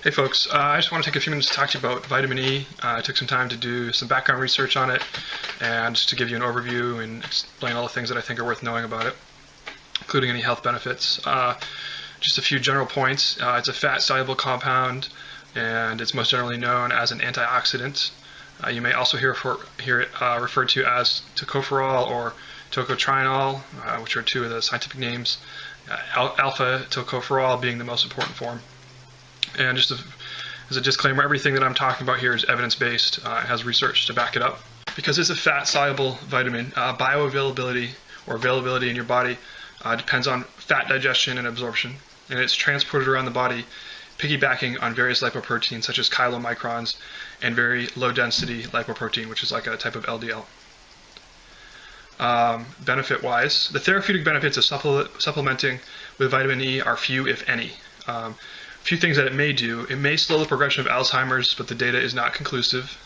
Hey folks, I just want to take a few minutes to talk to you about vitamin E. I took some time to do some background research on it and just to give you an overview and explain all the things that I think are worth knowing about it, including any health benefits. Just a few general points. It's a fat-soluble compound and it's most generally known as an antioxidant. You may also hear it referred to as Tocopherol or Tocopherol, which are two of the scientific names, alpha Tocopherol being the most important form. And just as a disclaimer, everything that I'm talking about here is evidence-based. It has research to back it up. Because it's a fat-soluble vitamin, bioavailability or availability in your body depends on fat digestion and absorption. And it's transported around the body, piggybacking on various lipoproteins such as chylomicrons and very low-density lipoprotein, which is like a type of LDL. Benefit-wise, the therapeutic benefits of supplementing with vitamin E are few, if any. Few things that it may do. It may slow the progression of Alzheimer's, but the data is not conclusive.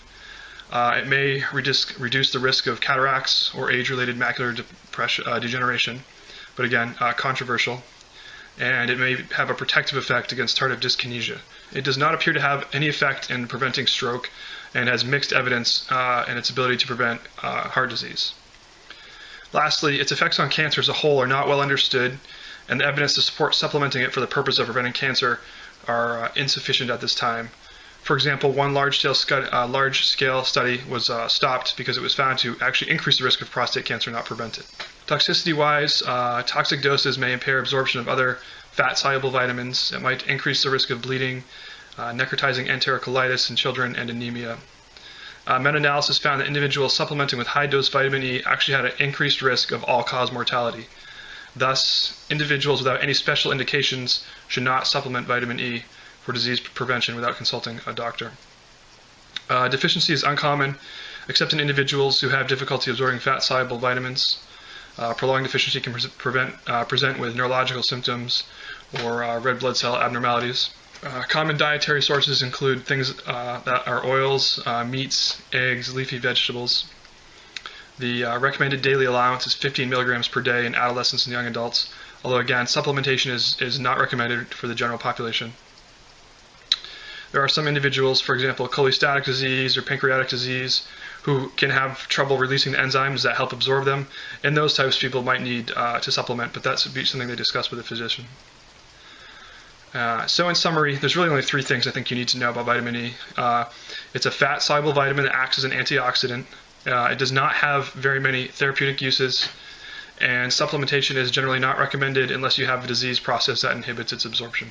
It may reduce the risk of cataracts or age-related macular degeneration, but again, controversial. And it may have a protective effect against tardive dyskinesia. It does not appear to have any effect in preventing stroke and has mixed evidence in its ability to prevent heart disease. Lastly, its effects on cancer as a whole are not well understood, and the evidence to support supplementing it for the purpose of preventing cancer are insufficient at this time. For example, one large-scale study was stopped because it was found to actually increase the risk of prostate cancer, not prevent it. Toxicity-wise, toxic doses may impair absorption of other fat-soluble vitamins. It might increase the risk of bleeding, necrotizing enterocolitis in children, and anemia. Meta-analysis found that individuals supplementing with high-dose vitamin E actually had an increased risk of all-cause mortality. Thus, individuals without any special indications should not supplement vitamin E for disease prevention without consulting a doctor. Deficiency is uncommon, except in individuals who have difficulty absorbing fat-soluble vitamins. Prolonged deficiency can present with neurological symptoms or red blood cell abnormalities. Common dietary sources include things that are oils, meats, eggs, leafy vegetables. The recommended daily allowance is 15 milligrams per day in adolescents and young adults, although again, supplementation is not recommended for the general population. There are some individuals, for example, cholestatic disease or pancreatic disease, who can have trouble releasing the enzymes that help absorb them, and those types of people might need to supplement, but that's something they discuss with a physician. So in summary, there's really only three things I think you need to know about vitamin E. It's a fat-soluble vitamin that acts as an antioxidant. It does not have very many therapeutic uses, and supplementation is generally not recommended unless you have a disease process that inhibits its absorption.